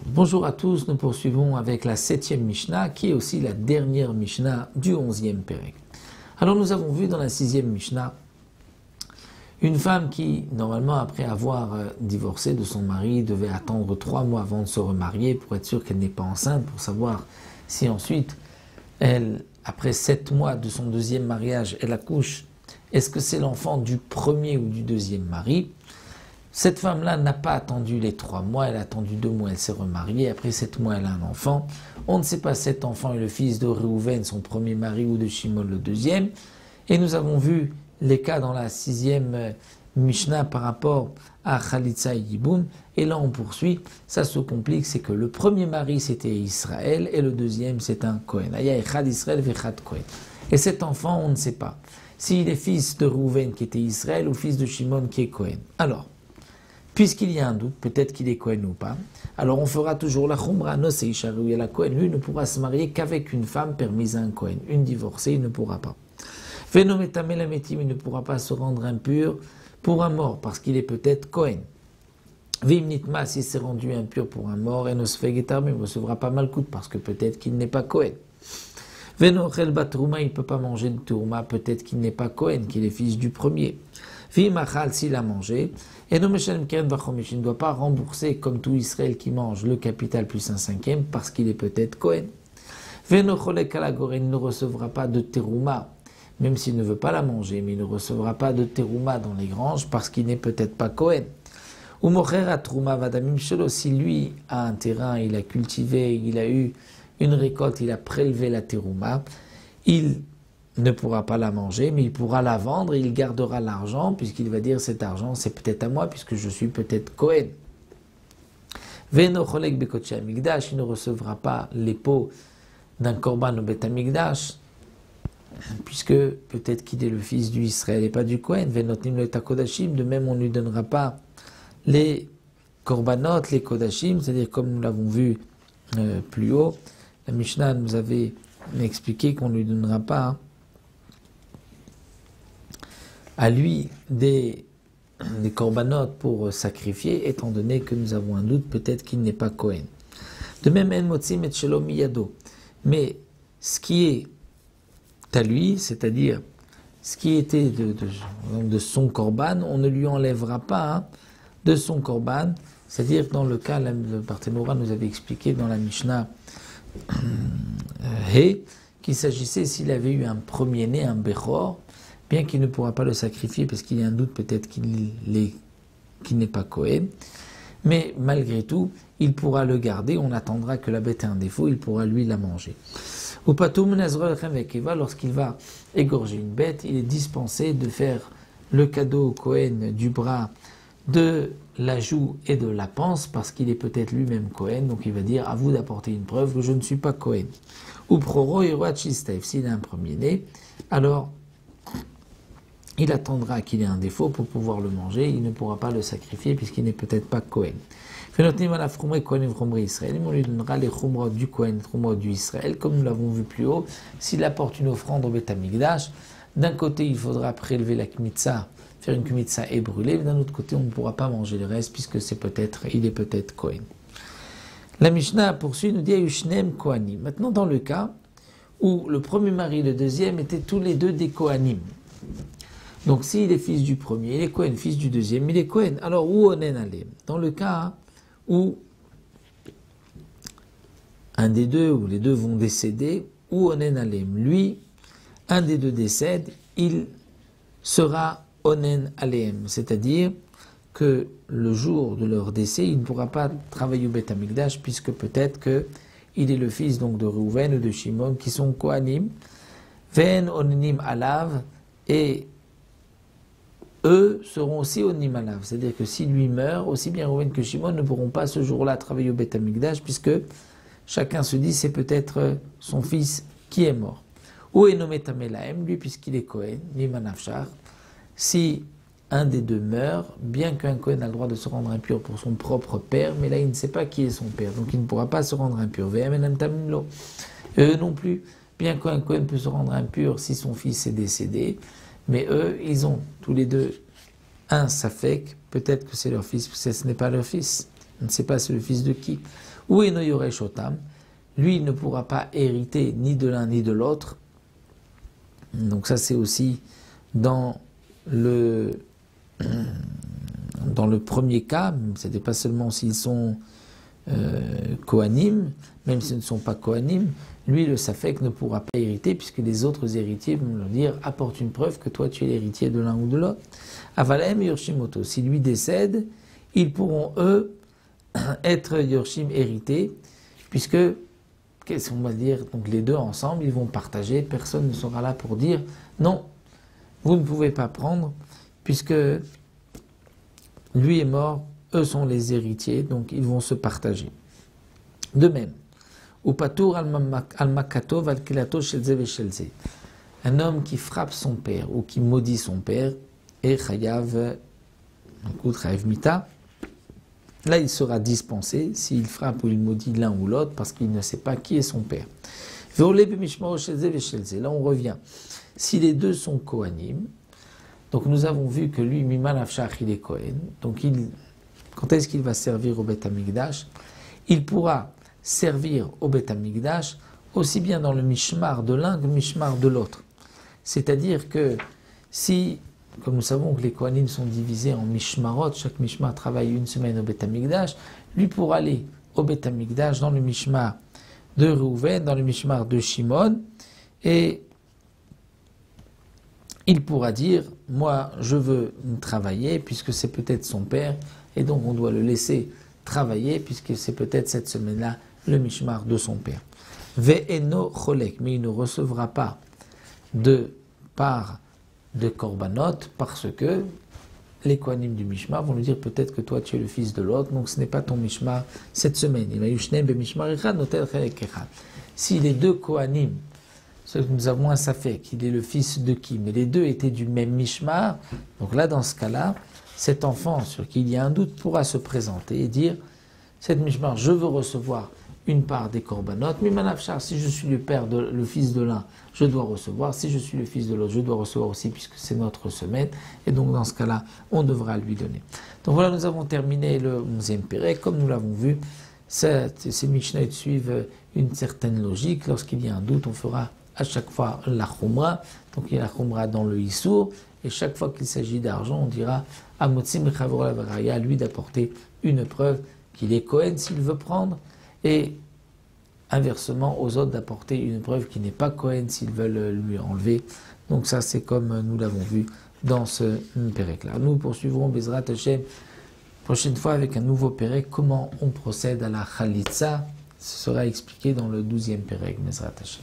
Bonjour à tous, nous poursuivons avec la 7e Mishnah qui est aussi la dernière Mishnah du 11e Pérec. Alors nous avons vu dans la 6e Mishnah une femme qui, normalement après avoir divorcé de son mari, devait attendre 3 mois avant de se remarier pour être sûre qu'elle n'est pas enceinte, pour savoir si ensuite elle, après 7 mois de son deuxième mariage, elle accouche, est-ce que c'est l'enfant du premier ou du deuxième mari? Cette femme-là n'a pas attendu les 3 mois, elle a attendu 2 mois, elle s'est remariée, après 7 mois elle a un enfant. On ne sait pas si cet enfant est le fils de Réhouven, son premier mari, ou de Shimon, le deuxième. Et nous avons vu les cas dans la 6e Mishnah par rapport à Khalitsa et Yiboun. Et là on poursuit, ça se complique, c'est que le premier mari c'était Israël et le deuxième c'est un Kohen. Aya Echad Israël vechad Kohen. Et cet enfant on ne sait pas s'il est fils de Réhouven qui était Israël ou fils de Shimon qui est Kohen. Alors, puisqu'il y a un doute, peut-être qu'il est Kohen ou pas, alors on fera toujours la Khumra, Nosei Sharu et la Kohen. Lui ne pourra se marier qu'avec une femme permise à un Kohen. Une divorcée, il ne pourra pas. Venometame Lametim, il ne pourra pas se rendre impur pour un mort, parce qu'il est peut-être Kohen. Vimnitma, s'il s'est rendu impur pour un mort, et Nosfegetar, mais il ne recevra pas Malkout, parce que peut-être qu'il n'est pas Kohen. Venochel Batrouma, il ne peut pas manger de Tourma, peut-être qu'il n'est pas Kohen, qu'il est fils du premier. Vimachal, s'il a mangé, et no Meshalem Keren Vachomish, il ne doit pas rembourser comme tout Israël qui mange le capital plus un cinquième parce qu'il est peut-être Kohen. Venocholek Alagor, il ne recevra pas de Terouma, même s'il ne veut pas la manger, mais il ne recevra pas de Terouma dans les granges parce qu'il n'est peut-être pas Kohen. Ou Mocher Atrouma Vadamim Shelo, si lui a un terrain, il a cultivé, il a eu une récolte, il a prélevé la Terouma, il ne pourra pas la manger, mais il pourra la vendre et il gardera l'argent, puisqu'il va dire cet argent c'est peut-être à moi, puisque je suis peut-être Kohen. Venocholek Bekotche Amigdash, il ne recevra pas les pots d'un korban au Bet Amigdash, puisque peut-être qu'il est le fils du Israël et pas du Kohen. Venotnim le Takodashim, de même on ne lui donnera pas les korbanot, les kodashim, c'est-à-dire comme nous l'avons vu plus haut, la Mishnah nous avait expliqué qu'on ne lui donnera pas à lui des korbanot pour sacrifier, étant donné que nous avons un doute, peut-être qu'il n'est pas Kohen. De même, en motzim et shelo miyado. Mais ce qui est à lui, c'est-à-dire ce qui était de son korban, on ne lui enlèvera pas de son korban. C'est-à-dire dans le cas, le Barthénora nous avait expliqué dans la Mishnah qu'il s'agissait s'il avait eu un premier-né, un Bechor, bien qu'il ne pourra pas le sacrifier parce qu'il y a un doute peut-être qu'il n'est pas Kohen, mais malgré tout, il pourra le garder, on attendra que la bête ait un défaut, il pourra lui la manger. Ou Patoum Nazrol Chemekeva, lorsqu'il va égorger une bête, il est dispensé de faire le cadeau au Kohen du bras, de la joue et de la panse, parce qu'il est peut-être lui-même Kohen, donc il va dire à vous d'apporter une preuve que je ne suis pas Kohen. Ou Proro Chistaif, s'il a un premier-né, alors il attendra qu'il ait un défaut pour pouvoir le manger, il ne pourra pas le sacrifier puisqu'il n'est peut-être pas Kohen. On lui donnera les chumrot du Kohen, les chumrot du Israël, comme nous l'avons vu plus haut. S'il apporte une offrande au Beth Amikdash, d'un côté il faudra prélever la kmitza, faire une kmitza et brûler, mais d'un autre côté on ne pourra pas manger le reste puisque il est peut-être Kohen. La Mishnah poursuit, nous dit Ayushnem Kohanim. Maintenant dans le cas où le premier mari et le deuxième étaient tous les deux des Kohanim. Donc s'il est fils du premier, il est Kohen, fils du deuxième, il est Kohen. Alors où onen alem? Dans le cas où un des deux ou les deux vont décéder, où onen alem? Lui, un des deux décède, il sera onen alem, c'est-à-dire que le jour de leur décès, il ne pourra pas travailler au Beth Amikdash puisque peut-être qu'il est le fils donc de Reuven ou de Shimon qui sont Kohanim, Ven onenim alav, et eux seront aussi onim alav, c'est-à-dire que si lui meurt, aussi bien Reuven que Shimon ne pourront pas ce jour-là travailler au Beth Amikdash puisque chacun se dit c'est peut-être son fils qui est mort. Ou enomet tamelahem, lui puisqu'il est Kohen, nimanafshar, si un des deux meurt, bien qu'un Kohen a le droit de se rendre impur pour son propre père, mais là il ne sait pas qui est son père, donc il ne pourra pas se rendre impur. Eux non plus, bien qu'un Kohen peut se rendre impur si son fils est décédé, Mais eux, ils ont tous les deux un Safek, peut-être que c'est leur fils, peut-être que ce n'est pas leur fils. On ne sait pas c'est le fils de qui. Ou Eno Yoresh Otam, lui, il ne pourra pas hériter ni de l'un ni de l'autre. Donc ça, c'est aussi dans le premier cas, ce n'est pas seulement s'ils sont Kohanim, même s'ils ne sont pas Kohanim, lui, le Safek, ne pourra pas hériter, puisque les autres héritiers vont leur dire « apporte une preuve que toi, tu es l'héritier de l'un ou de l'autre ». Avalem et Yorshimoto, si lui décède, ils pourront, eux, être Yorshim hérités, puisque, qu'est-ce qu'on va dire, donc les deux ensemble, ils vont partager, personne ne sera là pour dire « non, vous ne pouvez pas prendre, puisque lui est mort, eux sont les héritiers, donc ils vont se partager. » De même, un homme qui frappe son père ou qui maudit son père est chayav mita. Là, il sera dispensé s'il frappe ou il maudit l'un ou l'autre parce qu'il ne sait pas qui est son père. Là, on revient. Si les deux sont Kohanim, donc nous avons vu que lui, Miman Afshach, il est Kohen. Donc quand est-ce qu'il va servir au Beth Amikdash? Il pourra servir au Beth Amikdash aussi bien dans le Mishmar de l'un que le Mishmar de l'autre. C'est-à-dire que si, comme nous savons que les Kohanim sont divisés en Mishmarot, chaque Mishmar travaille une semaine au Beth Amikdash, lui pourra aller au Beth Amikdash dans le Mishmar de Reuven, dans le Mishmar de Shimon, et il pourra dire, moi je veux travailler, puisque c'est peut-être son père, et donc on doit le laisser travailler, puisque c'est peut-être cette semaine-là le Mishmar de son père. Ve'eno cholek, mais il ne recevra pas de part de korbanot, parce que les Kohanim du Mishmar vont lui dire peut-être que toi tu es le fils de l'autre, donc ce n'est pas ton Mishmar cette semaine. Si les deux Kohanim, ceux que nous avons un Safek, qu'il est le fils de qui, mais les deux étaient du même Mishmar, donc là dans ce cas-là, cet enfant sur qui il y a un doute pourra se présenter et dire cette Mishmar, je veux recevoir une part des korbanot, mais manafshar, si je suis le fils de l'un, je dois recevoir, si je suis le fils de l'autre, je dois recevoir aussi, puisque c'est notre semaine, et donc dans ce cas-là, on devra lui donner. Donc voilà, nous avons terminé le 11e Pérec, comme nous l'avons vu, ces Mishnah suivent une certaine logique, lorsqu'il y a un doute, on fera à chaque fois la Khumra, donc il y a la Khumra dans le Issour, et chaque fois qu'il s'agit d'argent, on dira à Motzim Chavora Varaya, lui d'apporter une preuve qu'il est Kohen s'il veut prendre, et inversement aux autres d'apporter une preuve qui n'est pas Kohen s'ils veulent lui enlever. Donc ça c'est comme nous l'avons vu dans ce Pérec-là. Nous poursuivrons Bezrat Hashem prochaine fois avec un nouveau Pérec, comment on procède à la Khalitsa, ce sera expliqué dans le 12e Pérec, Bezrat Hashem.